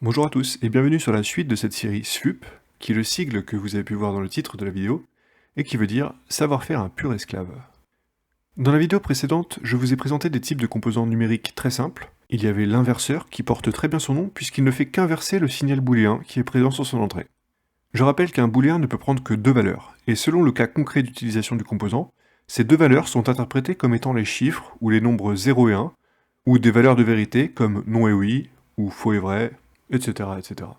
Bonjour à tous et bienvenue sur la suite de cette série SFUP, qui est le sigle que vous avez pu voir dans le titre de la vidéo, et qui veut dire savoir-faire un pur esclave. Dans la vidéo précédente, je vous ai présenté des types de composants numériques très simples. Il y avait l'inverseur, qui porte très bien son nom puisqu'il ne fait qu'inverser le signal booléen qui est présent sur son entrée. Je rappelle qu'un booléen ne peut prendre que deux valeurs, et selon le cas concret d'utilisation du composant, ces deux valeurs sont interprétées comme étant les chiffres ou les nombres 0 et 1, ou des valeurs de vérité comme non et oui, ou faux et vrai, etc., etc.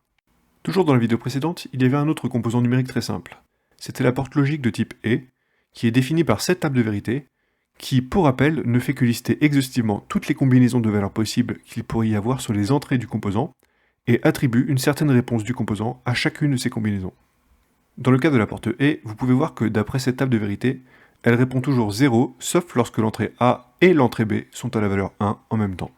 Toujours dans la vidéo précédente, il y avait un autre composant numérique très simple. C'était la porte logique de type E, qui est définie par cette table de vérité, qui, pour rappel, ne fait que lister exhaustivement toutes les combinaisons de valeurs possibles qu'il pourrait y avoir sur les entrées du composant, et attribue une certaine réponse du composant à chacune de ces combinaisons. Dans le cas de la porte E, vous pouvez voir que d'après cette table de vérité, elle répond toujours 0, sauf lorsque l'entrée A et l'entrée B sont à la valeur 1 en même temps.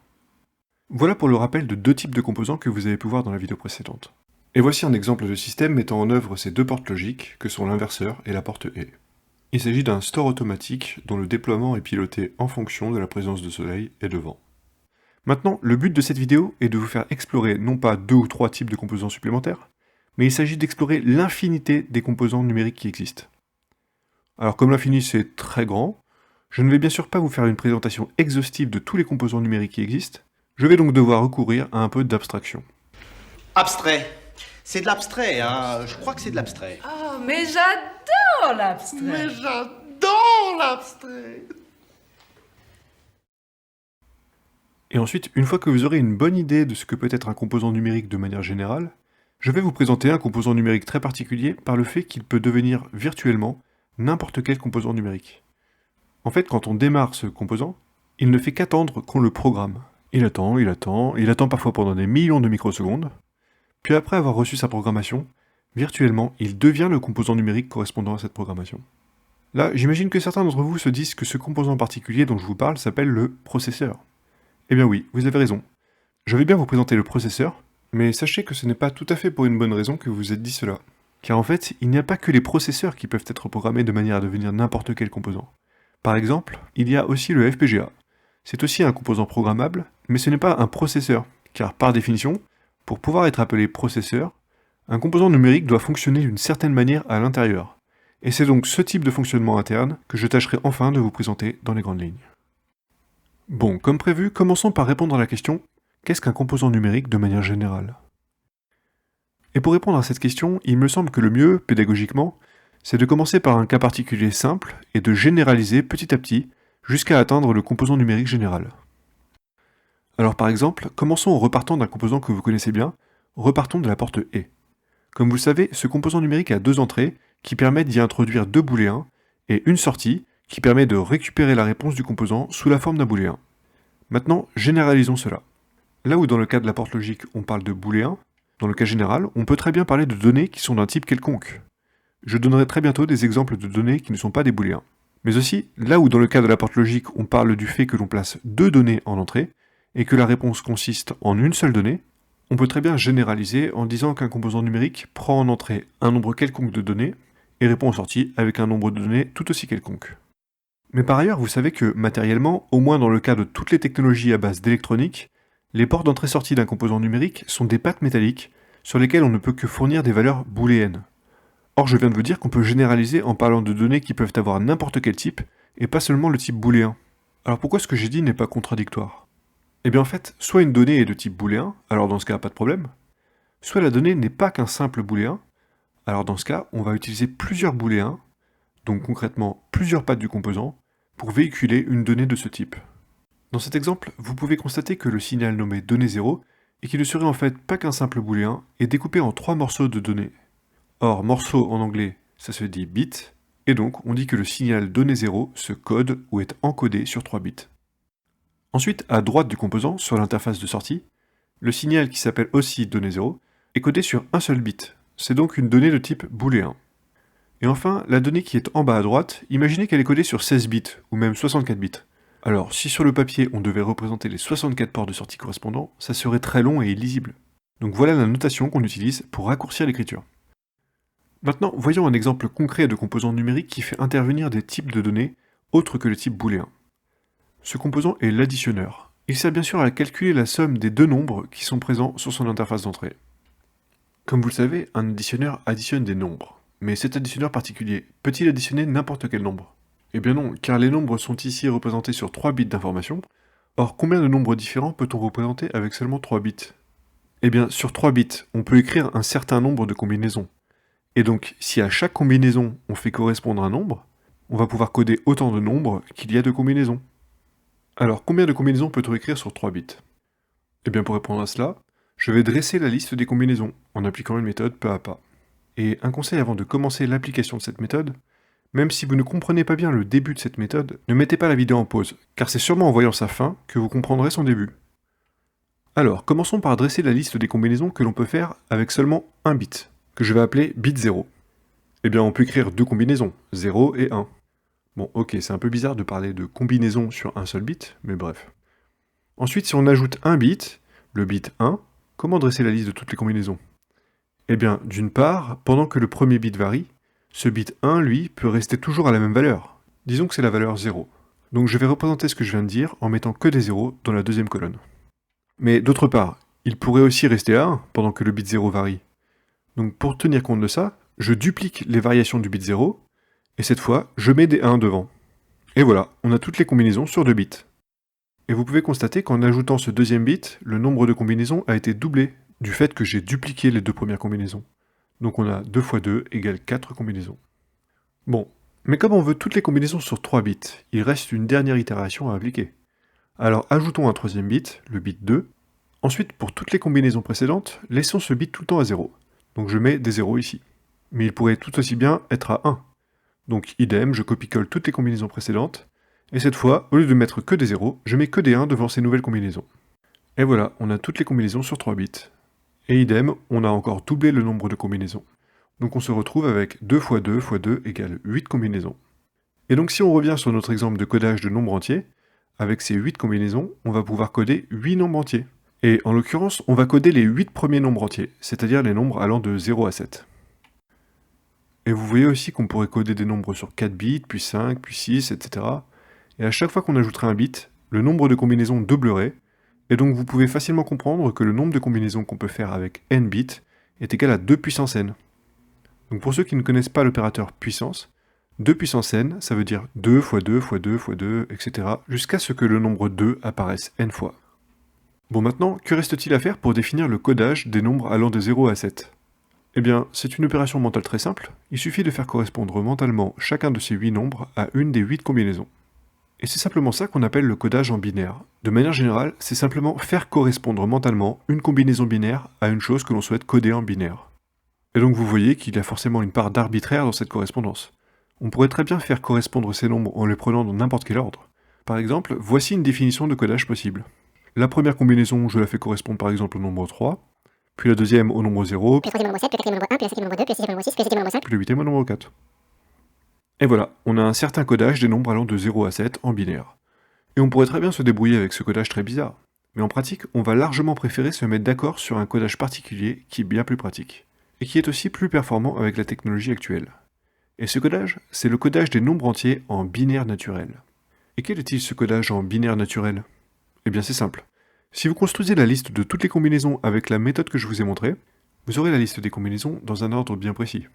Voilà pour le rappel de deux types de composants que vous avez pu voir dans la vidéo précédente. Et voici un exemple de système mettant en œuvre ces deux portes logiques, que sont l'inverseur et la porte E. Il s'agit d'un store automatique dont le déploiement est piloté en fonction de la présence de soleil et de vent. Maintenant, le but de cette vidéo est de vous faire explorer non pas deux ou trois types de composants supplémentaires, mais il s'agit d'explorer l'infinité des composants numériques qui existent. Alors comme l'infini c'est très grand, je ne vais bien sûr pas vous faire une présentation exhaustive de tous les composants numériques qui existent, je vais donc devoir recourir à un peu d'abstraction. Abstrait. C'est de l'abstrait, hein. Je crois que c'est de l'abstrait. Oh, mais j'adore l'abstrait. Mais j'adore l'abstrait. Et ensuite, une fois que vous aurez une bonne idée de ce que peut être un composant numérique de manière générale, je vais vous présenter un composant numérique très particulier par le fait qu'il peut devenir virtuellement n'importe quel composant numérique. En fait, quand on démarre ce composant, il ne fait qu'attendre qu'on le programme. Il attend parfois pendant des millions de microsecondes, puis après avoir reçu sa programmation, virtuellement, il devient le composant numérique correspondant à cette programmation. Là, j'imagine que certains d'entre vous se disent que ce composant particulier dont je vous parle s'appelle le processeur. Eh bien oui, vous avez raison. Je vais bien vous présenter le processeur, mais sachez que ce n'est pas tout à fait pour une bonne raison que vous vous êtes dit cela. Car en fait, il n'y a pas que les processeurs qui peuvent être programmés de manière à devenir n'importe quel composant. Par exemple, il y a aussi le FPGA. C'est aussi un composant programmable, mais ce n'est pas un processeur, car par définition, pour pouvoir être appelé processeur, un composant numérique doit fonctionner d'une certaine manière à l'intérieur. Et c'est donc ce type de fonctionnement interne que je tâcherai enfin de vous présenter dans les grandes lignes. Bon, comme prévu, commençons par répondre à la question « Qu'est-ce qu'un composant numérique de manière générale ?» Et pour répondre à cette question, il me semble que le mieux, pédagogiquement, c'est de commencer par un cas particulier simple et de généraliser petit à petit jusqu'à atteindre le composant numérique général. Alors par exemple, commençons en repartant d'un composant que vous connaissez bien, repartons de la porte E. Comme vous le savez, ce composant numérique a deux entrées qui permettent d'y introduire deux booléens et une sortie qui permet de récupérer la réponse du composant sous la forme d'un booléen. Maintenant, généralisons cela. Là où dans le cas de la porte logique on parle de booléen, dans le cas général, on peut très bien parler de données qui sont d'un type quelconque. Je donnerai très bientôt des exemples de données qui ne sont pas des booléens. Mais aussi, là où dans le cas de la porte logique on parle du fait que l'on place deux données en entrée, et que la réponse consiste en une seule donnée, on peut très bien généraliser en disant qu'un composant numérique prend en entrée un nombre quelconque de données, et répond en sortie avec un nombre de données tout aussi quelconque. Mais par ailleurs, vous savez que, matériellement, au moins dans le cas de toutes les technologies à base d'électronique, les portes d'entrée-sortie d'un composant numérique sont des pattes métalliques sur lesquelles on ne peut que fournir des valeurs booléennes. Or, je viens de vous dire qu'on peut généraliser en parlant de données qui peuvent avoir n'importe quel type, et pas seulement le type booléen. Alors pourquoi ce que j'ai dit n'est pas contradictoire ? Eh bien en fait, soit une donnée est de type booléen, alors dans ce cas pas de problème, soit la donnée n'est pas qu'un simple booléen, alors dans ce cas on va utiliser plusieurs booléens, donc concrètement plusieurs pattes du composant, pour véhiculer une donnée de ce type. Dans cet exemple, vous pouvez constater que le signal nommé donnée 0 et qui ne serait en fait pas qu'un simple booléen est découpé en trois morceaux de données. Or, morceau en anglais, ça se dit bit, et donc on dit que le signal donnée 0 se code ou est encodé sur 3 bits. Ensuite, à droite du composant, sur l'interface de sortie, le signal qui s'appelle aussi donnée 0 est codé sur un seul bit, c'est donc une donnée de type booléen. Et enfin, la donnée qui est en bas à droite, imaginez qu'elle est codée sur 16 bits, ou même 64 bits. Alors, si sur le papier on devait représenter les 64 ports de sortie correspondants, ça serait très long et illisible. Donc voilà la notation qu'on utilise pour raccourcir l'écriture. Maintenant, voyons un exemple concret de composant numérique qui fait intervenir des types de données autres que le type booléen. Ce composant est l'additionneur, Il sert bien sûr à calculer la somme des deux nombres qui sont présents sur son interface d'entrée. Comme vous le savez, un additionneur additionne des nombres. Mais cet additionneur particulier, peut-il additionner n'importe quel nombre? Eh bien non, car les nombres sont ici représentés sur 3 bits d'information. Or, combien de nombres différents peut-on représenter avec seulement 3 bits? Eh bien, sur 3 bits, on peut écrire un certain nombre de combinaisons. Et donc, si à chaque combinaison, on fait correspondre un nombre, on va pouvoir coder autant de nombres qu'il y a de combinaisons. Alors, combien de combinaisons peut-on écrire sur 3 bits? Eh bien, pour répondre à cela, je vais dresser la liste des combinaisons, en appliquant une méthode pas à pas. Et un conseil avant de commencer l'application de cette méthode, même si vous ne comprenez pas bien le début de cette méthode, ne mettez pas la vidéo en pause, car c'est sûrement en voyant sa fin que vous comprendrez son début. Alors, commençons par dresser la liste des combinaisons que l'on peut faire avec seulement un bit, que je vais appeler bit 0. Eh bien, on peut écrire deux combinaisons, 0 et 1. Bon, ok, c'est un peu bizarre de parler de combinaison sur un seul bit, mais bref. Ensuite, si on ajoute un bit, le bit 1, comment dresser la liste de toutes les combinaisons? Eh bien, d'une part, pendant que le premier bit varie, ce bit 1, lui, peut rester toujours à la même valeur. Disons que c'est la valeur 0. Donc je vais représenter ce que je viens de dire en mettant que des 0 dans la deuxième colonne. Mais d'autre part, il pourrait aussi rester à 1 pendant que le bit 0 varie. Donc pour tenir compte de ça, je duplique les variations du bit 0, et cette fois, je mets des 1 devant. Et voilà, on a toutes les combinaisons sur 2 bits. Et vous pouvez constater qu'en ajoutant ce deuxième bit, le nombre de combinaisons a été doublé du fait que j'ai dupliqué les deux premières combinaisons. Donc on a 2 fois 2 égale 4 combinaisons. Bon, mais comme on veut toutes les combinaisons sur 3 bits, il reste une dernière itération à appliquer. Alors ajoutons un troisième bit, le bit 2. Ensuite, pour toutes les combinaisons précédentes, laissons ce bit tout le temps à 0. Donc je mets des 0 ici. Mais il pourrait tout aussi bien être à 1. Donc idem, je copie-colle toutes les combinaisons précédentes, et cette fois, au lieu de mettre que des 0, je mets que des 1 devant ces nouvelles combinaisons. Et voilà, on a toutes les combinaisons sur 3 bits. Et idem, on a encore doublé le nombre de combinaisons. Donc on se retrouve avec 2 fois 2 fois 2 égale 8 combinaisons. Et donc si on revient sur notre exemple de codage de nombres entiers, avec ces 8 combinaisons, on va pouvoir coder 8 nombres entiers. Et en l'occurrence, on va coder les 8 premiers nombres entiers, c'est-à-dire les nombres allant de 0 à 7. Et vous voyez aussi qu'on pourrait coder des nombres sur 4 bits, puis 5, puis 6, etc. Et à chaque fois qu'on ajouterait un bit, le nombre de combinaisons doublerait, et donc vous pouvez facilement comprendre que le nombre de combinaisons qu'on peut faire avec n bits est égal à 2 puissance n. Donc pour ceux qui ne connaissent pas l'opérateur puissance, 2 puissance n, ça veut dire 2 fois 2 fois 2 fois 2, etc. jusqu'à ce que le nombre 2 apparaisse n fois. Bon maintenant, que reste-t-il à faire pour définir le codage des nombres allant de 0 à 7? Eh bien, c'est une opération mentale très simple, il suffit de faire correspondre mentalement chacun de ces 8 nombres à une des 8 combinaisons. Et c'est simplement ça qu'on appelle le codage en binaire. De manière générale, c'est simplement faire correspondre mentalement une combinaison binaire à une chose que l'on souhaite coder en binaire. Et donc vous voyez qu'il y a forcément une part d'arbitraire dans cette correspondance. On pourrait très bien faire correspondre ces nombres en les prenant dans n'importe quel ordre. Par exemple, voici une définition de codage possible. La première combinaison, je la fais correspondre par exemple au nombre 3, puis la deuxième au nombre 0, Puis le troisième au nombre 7, puis le quatrième au nombre 1, puis le cinquième au nombre 2, puis le sixième au nombre 6, puis le septième au nombre 5. puis le huitième au nombre 4. Et voilà, on a un certain codage des nombres allant de 0 à 7 en binaire. Et on pourrait très bien se débrouiller avec ce codage très bizarre. Mais en pratique, on va largement préférer se mettre d'accord sur un codage particulier qui est bien plus pratique, et qui est aussi plus performant avec la technologie actuelle. Et ce codage, c'est le codage des nombres entiers en binaire naturel. Et quel est-il ce codage en binaire naturel? Eh bien c'est simple. Si vous construisez la liste de toutes les combinaisons avec la méthode que je vous ai montrée, vous aurez la liste des combinaisons dans un ordre bien précis.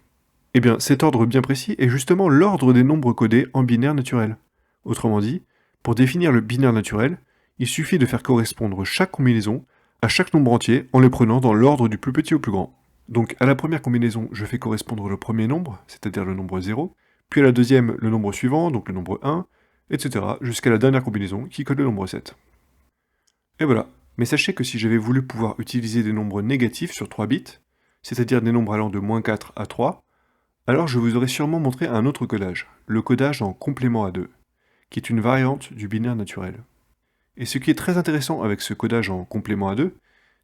Eh bien cet ordre bien précis est justement l'ordre des nombres codés en binaire naturel. Autrement dit, pour définir le binaire naturel, il suffit de faire correspondre chaque combinaison à chaque nombre entier en les prenant dans l'ordre du plus petit au plus grand. Donc à la première combinaison, je fais correspondre le premier nombre, c'est-à-dire le nombre 0, puis à la deuxième, le nombre suivant, donc le nombre 1, etc., jusqu'à la dernière combinaison qui code le nombre 7. Et voilà. Mais sachez que si j'avais voulu pouvoir utiliser des nombres négatifs sur 3 bits, c'est-à-dire des nombres allant de -4 à 3, alors je vous aurais sûrement montré un autre codage, le codage en complément à 2, qui est une variante du binaire naturel. Et ce qui est très intéressant avec ce codage en complément à 2,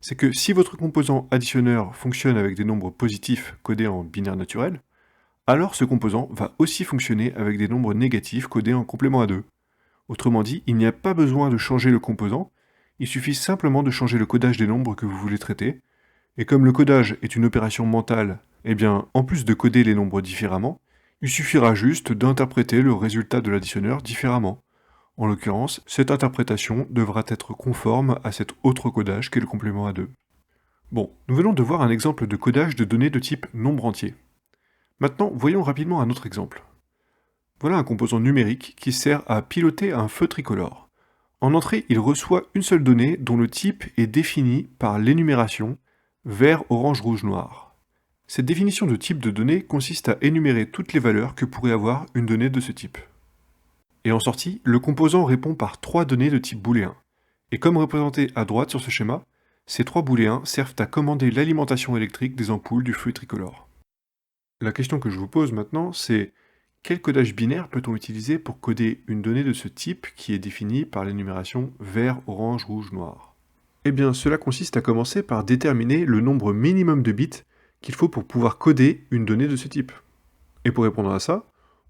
c'est que si votre composant additionneur fonctionne avec des nombres positifs codés en binaire naturel, alors ce composant va aussi fonctionner avec des nombres négatifs codés en complément à 2. Autrement dit, il n'y a pas besoin de changer le composant, il suffit simplement de changer le codage des nombres que vous voulez traiter, et comme le codage est une opération mentale, eh bien, en plus de coder les nombres différemment, il suffira juste d'interpréter le résultat de l'additionneur différemment, En l'occurrence, cette interprétation devra être conforme à cet autre codage qu'est le complément A2. Bon, nous venons de voir un exemple de codage de données de type nombre entier. Maintenant, voyons rapidement un autre exemple. Voilà un composant numérique qui sert à piloter un feu tricolore. En entrée, il reçoit une seule donnée dont le type est défini par l'énumération vert, orange, rouge, noir. Cette définition de type de donnée consiste à énumérer toutes les valeurs que pourrait avoir une donnée de ce type. Et en sortie, le composant répond par 3 données de type booléen. Et comme représenté à droite sur ce schéma, ces 3 booléens servent à commander l'alimentation électrique des ampoules du feu tricolore. La question que je vous pose maintenant, c'est quel codage binaire peut-on utiliser pour coder une donnée de ce type qui est définie par l'énumération vert, orange, rouge, noir? Eh bien, cela consiste à commencer par déterminer le nombre minimum de bits qu'il faut pour pouvoir coder une donnée de ce type. Et pour répondre à ça,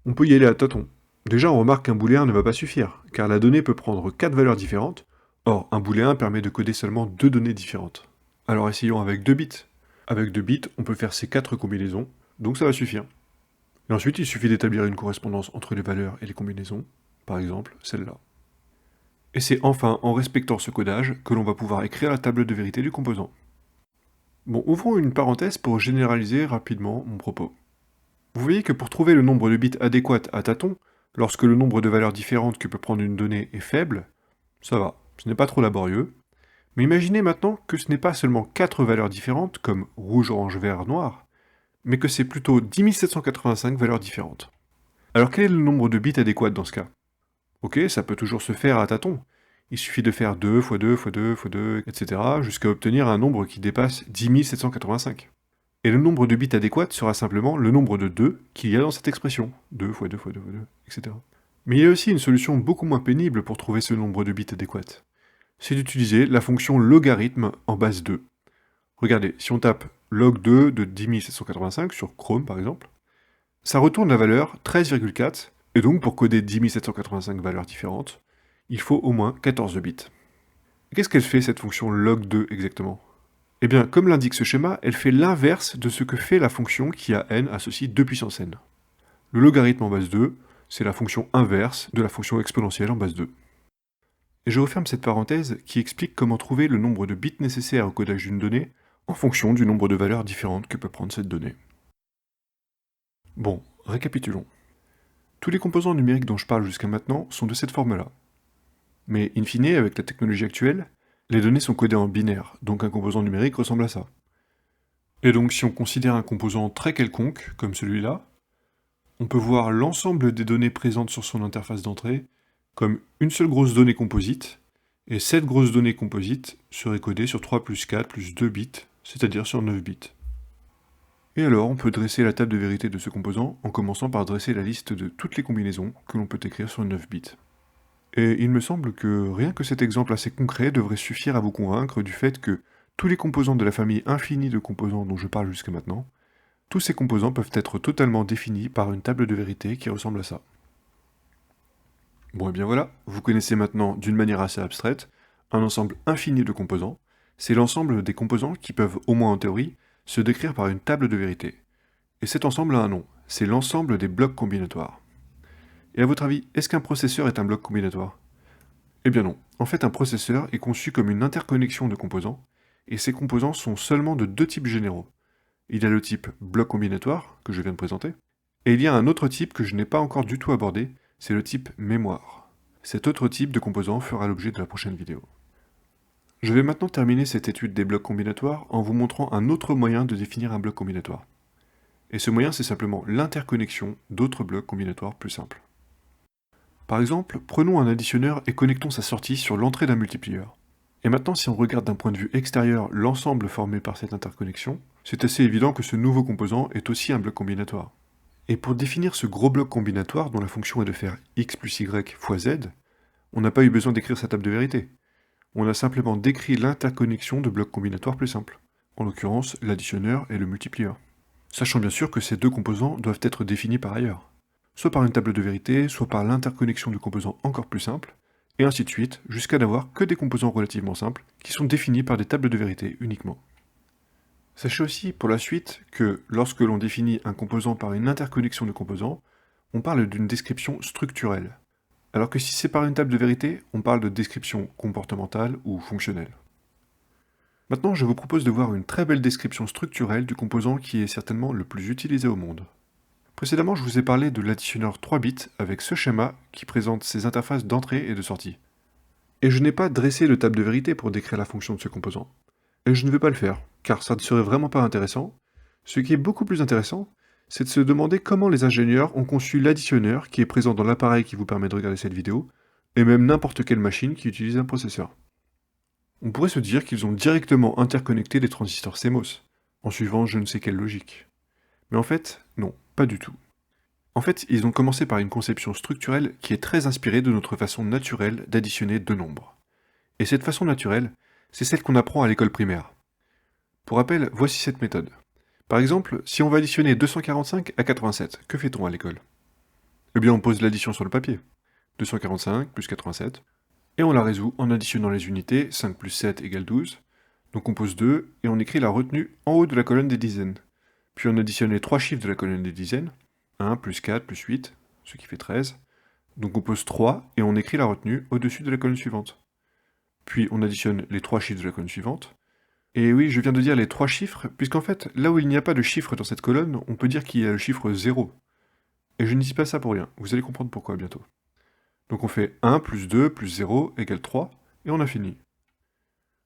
on peut y aller à tâtons. Déjà, on remarque qu'un booléen ne va pas suffire, car la donnée peut prendre 4 valeurs différentes. Or, un booléen permet de coder seulement 2 données différentes. Alors essayons avec 2 bits. Avec 2 bits, on peut faire ces 4 combinaisons, donc ça va suffire. Et ensuite, il suffit d'établir une correspondance entre les valeurs et les combinaisons, par exemple celle-là. Et c'est enfin en respectant ce codage que l'on va pouvoir écrire la table de vérité du composant. Bon, ouvrons une parenthèse pour généraliser rapidement mon propos. Vous voyez que pour trouver le nombre de bits adéquat à tâtons, lorsque le nombre de valeurs différentes que peut prendre une donnée est faible, ça va, ce n'est pas trop laborieux. Mais imaginez maintenant que ce n'est pas seulement 4 valeurs différentes, comme rouge, orange, vert, noir, mais que c'est plutôt 10 785 valeurs différentes. Alors quel est le nombre de bits adéquat dans ce cas? Ok, ça peut toujours se faire à tâtons. Il suffit de faire 2 fois 2 fois 2 fois 2, etc. jusqu'à obtenir un nombre qui dépasse 10 785. Et le nombre de bits adéquat sera simplement le nombre de 2 qu'il y a dans cette expression. 2 fois 2 fois 2 fois 2, etc. Mais il y a aussi une solution beaucoup moins pénible pour trouver ce nombre de bits adéquat. C'est d'utiliser la fonction logarithme en base 2. Regardez, si on tape log2 de 10 785 sur Chrome par exemple, ça retourne la valeur 13,4, et donc pour coder 10 785 valeurs différentes, il faut au moins 14 bits. Qu'est-ce qu'elle fait cette fonction log2 exactement? Eh bien, comme l'indique ce schéma, elle fait l'inverse de ce que fait la fonction qui a n associe 2 puissance n. Le logarithme en base 2, c'est la fonction inverse de la fonction exponentielle en base 2. Et je referme cette parenthèse qui explique comment trouver le nombre de bits nécessaires au codage d'une donnée en fonction du nombre de valeurs différentes que peut prendre cette donnée. Bon, récapitulons. Tous les composants numériques dont je parle jusqu'à maintenant sont de cette forme-là. Mais in fine, avec la technologie actuelle, les données sont codées en binaire, donc un composant numérique ressemble à ça. Et donc si on considère un composant très quelconque, comme celui-là, on peut voir l'ensemble des données présentes sur son interface d'entrée comme une seule grosse donnée composite, et cette grosse donnée composite serait codée sur 3 plus 4 plus 2 bits, c'est-à-dire sur 9 bits. Et alors, on peut dresser la table de vérité de ce composant en commençant par dresser la liste de toutes les combinaisons que l'on peut écrire sur 9 bits. Et il me semble que rien que cet exemple assez concret devrait suffire à vous convaincre du fait que tous les composants de la famille infinie de composants dont je parle jusqu'à maintenant, tous ces composants peuvent être totalement définis par une table de vérité qui ressemble à ça. Bon et bien voilà, vous connaissez maintenant d'une manière assez abstraite un ensemble infini de composants. C'est l'ensemble des composants qui peuvent, au moins en théorie, se décrire par une table de vérité. Et cet ensemble a un nom, c'est l'ensemble des blocs combinatoires. Et à votre avis, est-ce qu'un processeur est un bloc combinatoire? Eh bien non. En fait, un processeur est conçu comme une interconnexion de composants, et ces composants sont seulement de 2 types généraux. Il y a le type bloc combinatoire, que je viens de présenter, et il y a un autre type que je n'ai pas encore du tout abordé, c'est le type mémoire. Cet autre type de composant fera l'objet de la prochaine vidéo. Je vais maintenant terminer cette étude des blocs combinatoires en vous montrant un autre moyen de définir un bloc combinatoire. Et ce moyen, c'est simplement l'interconnexion d'autres blocs combinatoires plus simples. Par exemple, prenons un additionneur et connectons sa sortie sur l'entrée d'un multiplieur. Et maintenant, si on regarde d'un point de vue extérieur l'ensemble formé par cette interconnexion, c'est assez évident que ce nouveau composant est aussi un bloc combinatoire. Et pour définir ce gros bloc combinatoire dont la fonction est de faire x plus y fois z, on n'a pas eu besoin d'écrire sa table de vérité. On a simplement décrit l'interconnexion de blocs combinatoires plus simples, en l'occurrence l'additionneur et le multiplieur. Sachant bien sûr que ces deux composants doivent être définis par ailleurs, soit par une table de vérité, soit par l'interconnexion de composants encore plus simples, et ainsi de suite, jusqu'à n'avoir que des composants relativement simples, qui sont définis par des tables de vérité uniquement. Sachez aussi, pour la suite, que lorsque l'on définit un composant par une interconnexion de composants, on parle d'une description structurelle. alors que si c'est par une table de vérité, on parle de description comportementale ou fonctionnelle. Maintenant, je vous propose de voir une très belle description structurelle du composant qui est certainement le plus utilisé au monde. Précédemment, je vous ai parlé de l'additionneur 3 bits avec ce schéma qui présente ses interfaces d'entrée et de sortie. Et je n'ai pas dressé de table de vérité pour décrire la fonction de ce composant. Et je ne vais pas le faire, car ça ne serait vraiment pas intéressant. Ce qui est beaucoup plus intéressant, c'est de se demander comment les ingénieurs ont conçu l'additionneur qui est présent dans l'appareil qui vous permet de regarder cette vidéo, et même n'importe quelle machine qui utilise un processeur. On pourrait se dire qu'ils ont directement interconnecté les transistors CMOS, en suivant je ne sais quelle logique. Mais en fait, non, pas du tout. En fait, ils ont commencé par une conception structurelle qui est très inspirée de notre façon naturelle d'additionner deux nombres. Et cette façon naturelle, c'est celle qu'on apprend à l'école primaire. Pour rappel, voici cette méthode. Par exemple, si on va additionner 245 à 87, que fait-on à l'école? Eh bien, on pose l'addition sur le papier. 245 plus 87. Et on la résout en additionnant les unités, 5 plus 7 égale 12. Donc on pose 2, et on écrit la retenue en haut de la colonne des dizaines. Puis on additionne les 3 chiffres de la colonne des dizaines, 1 plus 4 plus 8, ce qui fait 13. Donc on pose 3, et on écrit la retenue au-dessus de la colonne suivante. Puis on additionne les 3 chiffres de la colonne suivante. Et oui, je viens de dire les 3 chiffres, puisqu'en fait, là où il n'y a pas de chiffre dans cette colonne, on peut dire qu'il y a le chiffre 0. Et je ne dis pas ça pour rien, vous allez comprendre pourquoi bientôt. Donc on fait 1 plus 2 plus 0 égale 3, et on a fini.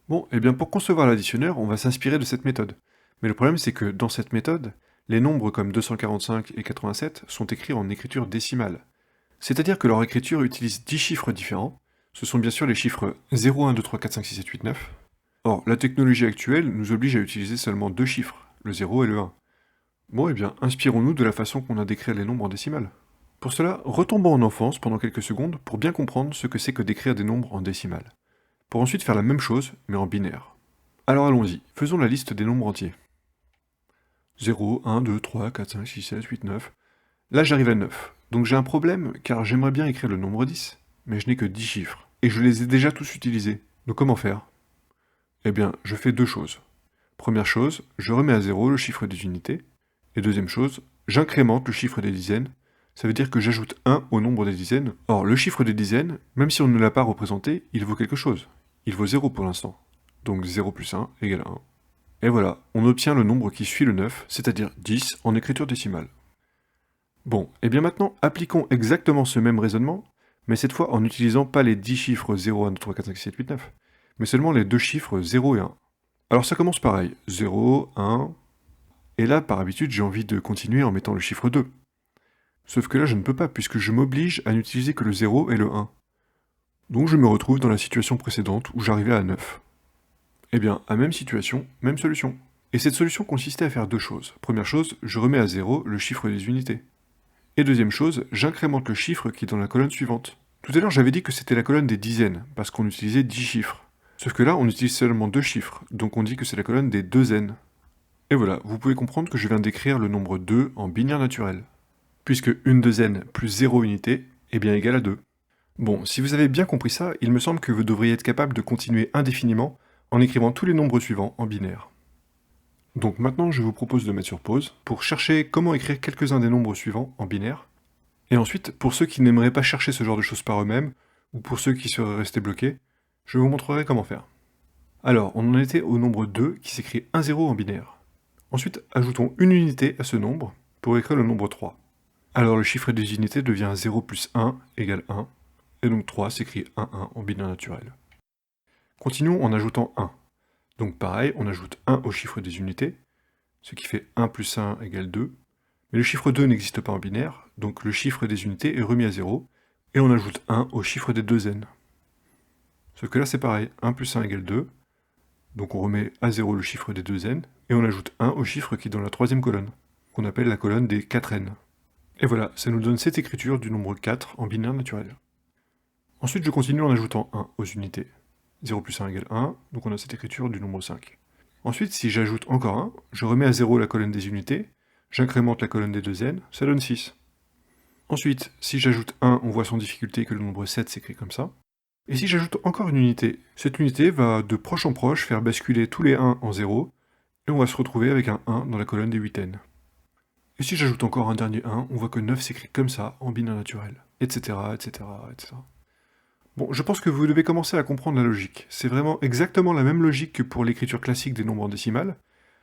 Bon, et bien pour concevoir l'additionneur, on va s'inspirer de cette méthode. Mais le problème c'est que dans cette méthode, les nombres comme 245 et 87 sont écrits en écriture décimale. C'est-à-dire que leur écriture utilise 10 chiffres différents. Ce sont bien sûr les chiffres 0, 1, 2, 3, 4, 5, 6, 7, 8, 9. Or, la technologie actuelle nous oblige à utiliser seulement deux chiffres, le 0 et le 1. Bon, et bien, inspirons-nous de la façon qu'on a d'écrire les nombres en décimale. Pour cela, retombons en enfance pendant quelques secondes pour bien comprendre ce que c'est que d'écrire des nombres en décimale. Pour ensuite faire la même chose, mais en binaire. Alors allons-y, faisons la liste des nombres entiers. 0, 1, 2, 3, 4, 5, 6, 7, 8, 9. Là j'arrive à 9, donc j'ai un problème car j'aimerais bien écrire le nombre 10, mais je n'ai que 10 chiffres, et je les ai déjà tous utilisés. Donc comment faire? Eh bien, je fais deux choses. Première chose, je remets à 0 le chiffre des unités, et deuxième chose, j'incrémente le chiffre des dizaines. Ça veut dire que j'ajoute 1 au nombre des dizaines. Or, le chiffre des dizaines, même si on ne l'a pas représenté, il vaut quelque chose. Il vaut 0 pour l'instant. Donc 0 plus 1 égale 1. Et voilà, on obtient le nombre qui suit le 9, c'est-à-dire 10 en écriture décimale. Bon, et bien maintenant, appliquons exactement ce même raisonnement, mais cette fois en n'utilisant pas les 10 chiffres 0, 1, 2, 3, 4, 5, 6, 7, 8, 9, mais seulement les deux chiffres 0 et 1. Alors ça commence pareil, 0, 1, et là, par habitude, j'ai envie de continuer en mettant le chiffre 2. Sauf que là, je ne peux pas, puisque je m'oblige à n'utiliser que le 0 et le 1. Donc je me retrouve dans la situation précédente où j'arrivais à 9. Eh bien, à même situation, même solution. Et cette solution consistait à faire deux choses. Première chose, je remets à 0 le chiffre des unités. Et deuxième chose, j'incrémente le chiffre qui est dans la colonne suivante. Tout à l'heure, j'avais dit que c'était la colonne des dizaines, parce qu'on utilisait 10 chiffres. Sauf que là, on utilise seulement deux chiffres, donc on dit que c'est la colonne des deuxaines. Et voilà, vous pouvez comprendre que je viens d'écrire le nombre 2 en binaire naturel. Puisque une douzaine plus 0 unité est bien égale à 2. Bon, si vous avez bien compris ça, il me semble que vous devriez être capable de continuer indéfiniment en écrivant tous les nombres suivants en binaire. Donc maintenant, je vous propose de mettre sur pause pour chercher comment écrire quelques-uns des nombres suivants en binaire. Et ensuite, pour ceux qui n'aimeraient pas chercher ce genre de choses par eux-mêmes, ou pour ceux qui seraient restés bloqués, je vous montrerai comment faire. Alors, on en était au nombre 2 qui s'écrit 1, 0 en binaire. Ensuite, ajoutons une unité à ce nombre pour écrire le nombre 3. Alors le chiffre des unités devient 0 plus 1 égale 1, et donc 3 s'écrit 1, 1 en binaire naturel. Continuons en ajoutant 1. Donc pareil, on ajoute 1 au chiffre des unités, ce qui fait 1 plus 1 égale 2, mais le chiffre 2 n'existe pas en binaire, donc le chiffre des unités est remis à 0, et on ajoute 1 au chiffre des douzaines. Sauf que là c'est pareil, 1 plus 1 égale 2, donc on remet à 0 le chiffre des douzaines, et on ajoute 1 au chiffre qui est dans la troisième colonne, qu'on appelle la colonne des quatraines. Et voilà, ça nous donne cette écriture du nombre 4 en binaire naturel. Ensuite, je continue en ajoutant 1 aux unités. 0 plus 1 égale 1, donc on a cette écriture du nombre 5. Ensuite, si j'ajoute encore 1, je remets à 0 la colonne des unités, j'incrémente la colonne des douzaines, ça donne 6. Ensuite, si j'ajoute 1, on voit sans difficulté que le nombre 7 s'écrit comme ça. Et si j'ajoute encore une unité, cette unité va de proche en proche faire basculer tous les 1 en 0, et on va se retrouver avec un 1 dans la colonne des huitaines. Et si j'ajoute encore un dernier 1, on voit que 9 s'écrit comme ça, en binaire naturel. etc., etc., etc. Bon, je pense que vous devez commencer à comprendre la logique. C'est vraiment exactement la même logique que pour l'écriture classique des nombres en décimale,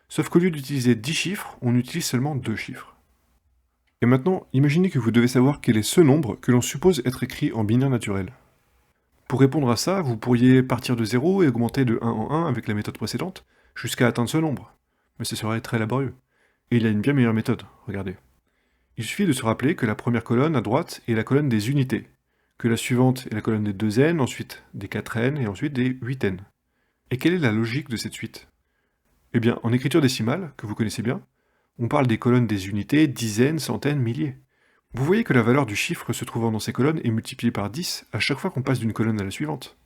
sauf qu'au lieu d'utiliser 10 chiffres, on utilise seulement 2 chiffres. Et maintenant, imaginez que vous devez savoir quel est ce nombre que l'on suppose être écrit en binaire naturel. Pour répondre à ça, vous pourriez partir de 0 et augmenter de 1 en 1 avec la méthode précédente, jusqu'à atteindre ce nombre. Mais ce serait très laborieux. Et il y a une bien meilleure méthode, regardez. Il suffit de se rappeler que la première colonne à droite est la colonne des unités, que la suivante est la colonne des 2n, ensuite des 4n et ensuite des 8n. Et quelle est la logique de cette suite? Eh bien, en écriture décimale, que vous connaissez bien, on parle des colonnes des unités, dizaines, centaines, milliers. Vous voyez que la valeur du chiffre se trouvant dans ces colonnes est multipliée par 10 à chaque fois qu'on passe d'une colonne à la suivante.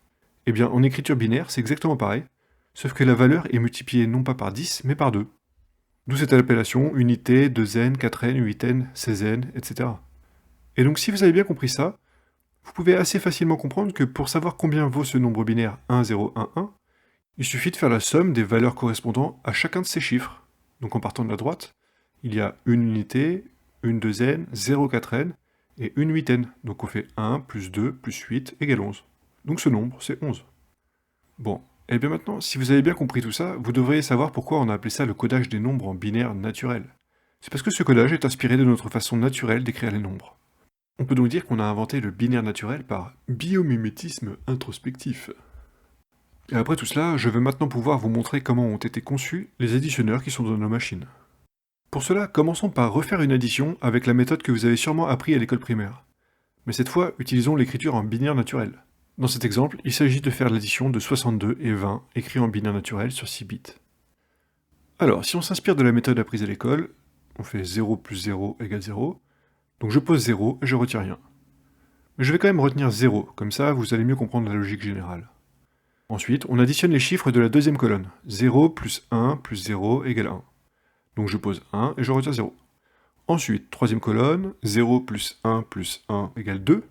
Eh bien, en écriture binaire, c'est exactement pareil, sauf que la valeur est multipliée non pas par 10, mais par 2. D'où cette appellation unité, 2n, 4n, 8n, 16n, etc. Et donc si vous avez bien compris ça, vous pouvez assez facilement comprendre que pour savoir combien vaut ce nombre binaire 1, 0, 1, 1, il suffit de faire la somme des valeurs correspondant à chacun de ces chiffres. Donc en partant de la droite, il y a une unité, une 2n, 0, 4n et une 8n. Donc on fait 1 plus 2 plus 8 égale 11. Donc ce nombre, c'est 11. Bon, et bien maintenant, si vous avez bien compris tout ça, vous devriez savoir pourquoi on a appelé ça le codage des nombres en binaire naturel. C'est parce que ce codage est inspiré de notre façon naturelle d'écrire les nombres. On peut donc dire qu'on a inventé le binaire naturel par biomimétisme introspectif. Et après tout cela, je vais maintenant pouvoir vous montrer comment ont été conçus les additionneurs qui sont dans nos machines. Pour cela, commençons par refaire une addition avec la méthode que vous avez sûrement appris à l'école primaire. Mais cette fois, utilisons l'écriture en binaire naturel. Dans cet exemple, il s'agit de faire l'addition de 62 et 20 écrits en binaire naturel sur 6 bits. Alors, si on s'inspire de la méthode apprise à l'école, on fait 0 plus 0 égale 0, donc je pose 0 et je retire rien. Mais je vais quand même retenir 0, comme ça vous allez mieux comprendre la logique générale. Ensuite, on additionne les chiffres de la deuxième colonne. 0 plus 1 plus 0 égale 1. Donc je pose 1 et je retire 0. Ensuite, troisième colonne, 0 plus 1 égale 2.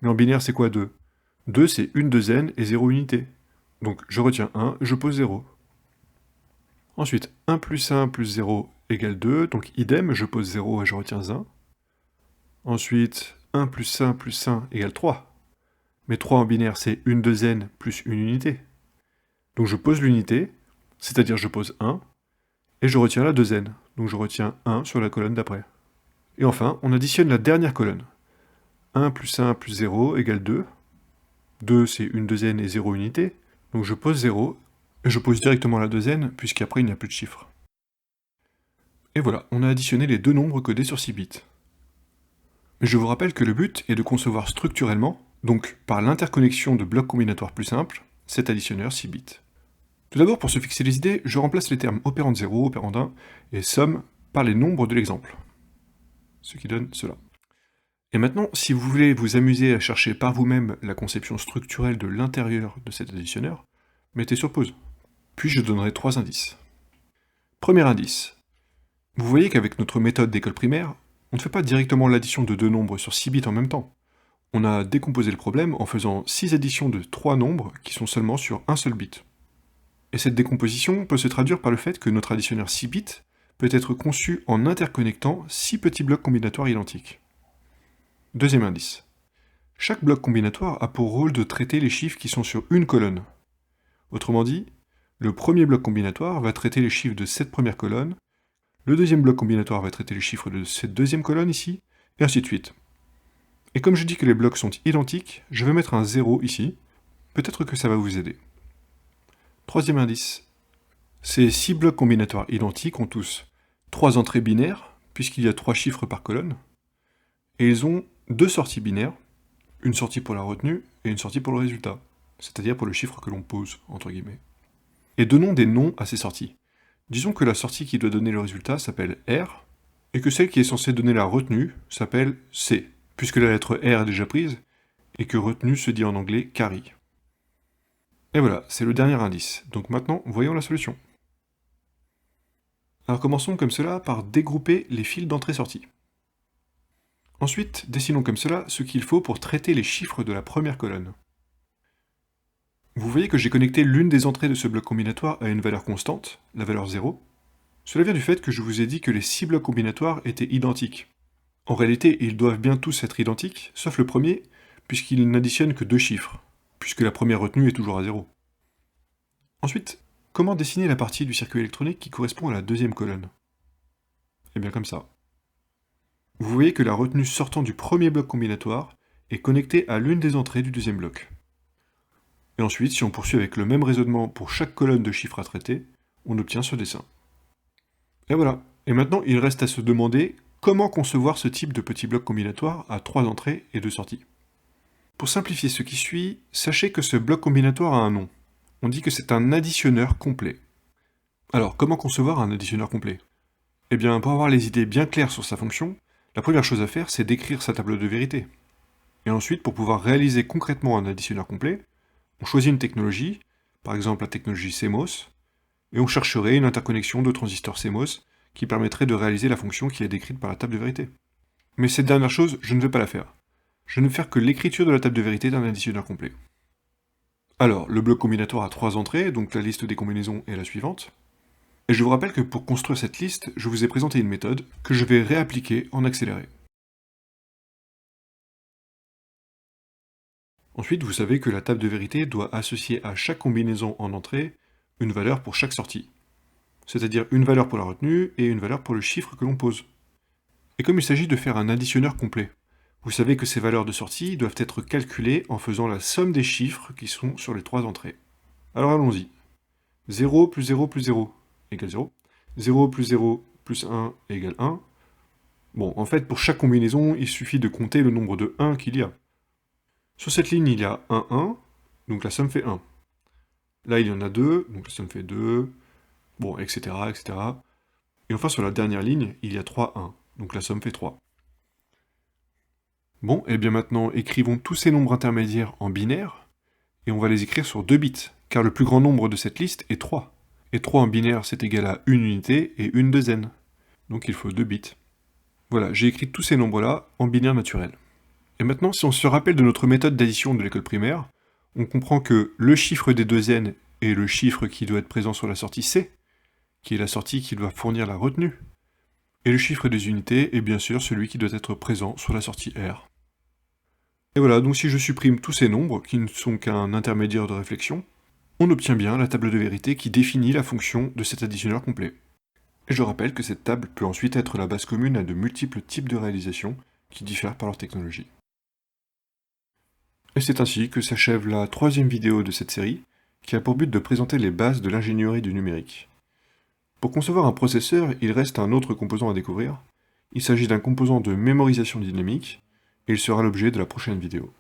Mais en binaire, c'est quoi 2? 2, c'est une 2n et 0 unité. Donc je retiens 1 et je pose 0. Ensuite, 1 plus 0 égale 2, donc idem, je pose 0 et je retiens 1. Ensuite, 1 plus 1 égale 3. Mais 3 en binaire, c'est une 2n plus une unité. Donc je pose l'unité, c'est-à-dire je pose 1, et je retiens la 2n, donc je retiens 1 sur la colonne d'après. Et enfin, on additionne la dernière colonne. 1 plus 0 égale 2. 2, c'est une 2n et 0 unité, donc je pose 0, et je pose directement la 2n, puisqu'après il n'y a plus de chiffres. Et voilà, on a additionné les deux nombres codés sur 6 bits. Mais je vous rappelle que le but est de concevoir structurellement, donc par l'interconnexion de blocs combinatoires plus simples, cet additionneur 6 bits. Tout d'abord, pour se fixer les idées, je remplace les termes opérande 0, opérande 1 et somme par les nombres de l'exemple. Ce qui donne cela. Et maintenant, si vous voulez vous amuser à chercher par vous-même la conception structurelle de l'intérieur de cet additionneur, mettez sur pause. Puis je donnerai 3 indices. Premier indice. Vous voyez qu'avec notre méthode d'école primaire, on ne fait pas directement l'addition de deux nombres sur 6 bits en même temps. On a décomposé le problème en faisant 6 additions de 3 nombres qui sont seulement sur un seul bit. Et cette décomposition peut se traduire par le fait que notre additionneur 6 bits peut être conçu en interconnectant 6 petits blocs combinatoires identiques. Deuxième indice. Chaque bloc combinatoire a pour rôle de traiter les chiffres qui sont sur une colonne. Autrement dit, le premier bloc combinatoire va traiter les chiffres de cette première colonne, le deuxième bloc combinatoire va traiter les chiffres de cette deuxième colonne ici, et ainsi de suite. Et comme je dis que les blocs sont identiques, je vais mettre un 0 ici, peut-être que ça va vous aider. Troisième indice. Ces 6 blocs combinatoires identiques ont tous 3 entrées binaires, puisqu'il y a 3 chiffres par colonne, et ils ont 2 sorties binaires, une sortie pour la retenue et une sortie pour le résultat, c'est-à-dire pour le chiffre que l'on pose, entre guillemets. Et donnons des noms à ces sorties. Disons que la sortie qui doit donner le résultat s'appelle R, et que celle qui est censée donner la retenue s'appelle C, puisque la lettre R est déjà prise, et que retenue se dit en anglais carry. Et voilà, c'est le dernier indice. Donc maintenant, voyons la solution. Alors commençons comme cela par dégrouper les fils d'entrée-sortie. Ensuite, dessinons comme cela ce qu'il faut pour traiter les chiffres de la première colonne. Vous voyez que j'ai connecté l'une des entrées de ce bloc combinatoire à une valeur constante, la valeur 0. Cela vient du fait que je vous ai dit que les 6 blocs combinatoires étaient identiques. En réalité, ils doivent bien tous être identiques, sauf le premier, puisqu'il n'additionne que 2 chiffres, puisque la première retenue est toujours à 0. Ensuite, comment dessiner la partie du circuit électronique qui correspond à la deuxième colonne? Eh bien comme ça. Vous voyez que la retenue sortant du premier bloc combinatoire est connectée à l'une des entrées du deuxième bloc. Et ensuite, si on poursuit avec le même raisonnement pour chaque colonne de chiffres à traiter, on obtient ce dessin. Et voilà. Et maintenant, il reste à se demander comment concevoir ce type de petit bloc combinatoire à 3 entrées et 2 sorties. Pour simplifier ce qui suit, sachez que ce bloc combinatoire a un nom. On dit que c'est un additionneur complet. Alors, comment concevoir un additionneur complet? Eh bien, pour avoir les idées bien claires sur sa fonction, la première chose à faire, c'est d'écrire sa table de vérité. Et ensuite, pour pouvoir réaliser concrètement un additionneur complet, on choisit une technologie, par exemple la technologie CMOS, et on chercherait une interconnexion de transistors CMOS qui permettrait de réaliser la fonction qui est décrite par la table de vérité. Mais cette dernière chose, je ne vais pas la faire. Je ne vais faire que l'écriture de la table de vérité d'un additionneur complet. Alors, le bloc combinatoire a 3 entrées, donc la liste des combinaisons est la suivante. Et je vous rappelle que pour construire cette liste, je vous ai présenté une méthode que je vais réappliquer en accéléré. Ensuite, vous savez que la table de vérité doit associer à chaque combinaison en entrée une valeur pour chaque sortie. C'est-à-dire une valeur pour la retenue et une valeur pour le chiffre que l'on pose. Et comme il s'agit de faire un additionneur complet, vous savez que ces valeurs de sortie doivent être calculées en faisant la somme des chiffres qui sont sur les 3 entrées. Alors allons-y. 0 plus 0 plus 0 égale 0. 0 plus 0 plus 1 égale 1. Bon, en fait, pour chaque combinaison, il suffit de compter le nombre de 1 qu'il y a. Sur cette ligne, il y a 1, 1, donc la somme fait 1. Là, il y en a 2, donc la somme fait 2, bon, etc., etc. Et enfin, sur la dernière ligne, il y a 3, 1, donc la somme fait 3. Bon, et bien maintenant, écrivons tous ces nombres intermédiaires en binaire, et on va les écrire sur 2 bits, car le plus grand nombre de cette liste est 3. Et 3 en binaire, c'est égal à une unité et une douzaine. Donc il faut 2 bits. Voilà, j'ai écrit tous ces nombres-là en binaire naturel. Et maintenant, si on se rappelle de notre méthode d'addition de l'école primaire, on comprend que le chiffre des douzaines est le chiffre qui doit être présent sur la sortie C, qui est la sortie qui doit fournir la retenue. Et le chiffre des unités est bien sûr celui qui doit être présent sur la sortie R. Et voilà, donc si je supprime tous ces nombres, qui ne sont qu'un intermédiaire de réflexion, on obtient bien la table de vérité qui définit la fonction de cet additionneur complet. Et je rappelle que cette table peut ensuite être la base commune à de multiples types de réalisations qui diffèrent par leur technologie. Et c'est ainsi que s'achève la 3e vidéo de cette série, qui a pour but de présenter les bases de l'ingénierie du numérique. Pour concevoir un processeur, il reste un autre composant à découvrir. Il s'agit d'un composant de mémorisation dynamique, et il sera l'objet de la prochaine vidéo.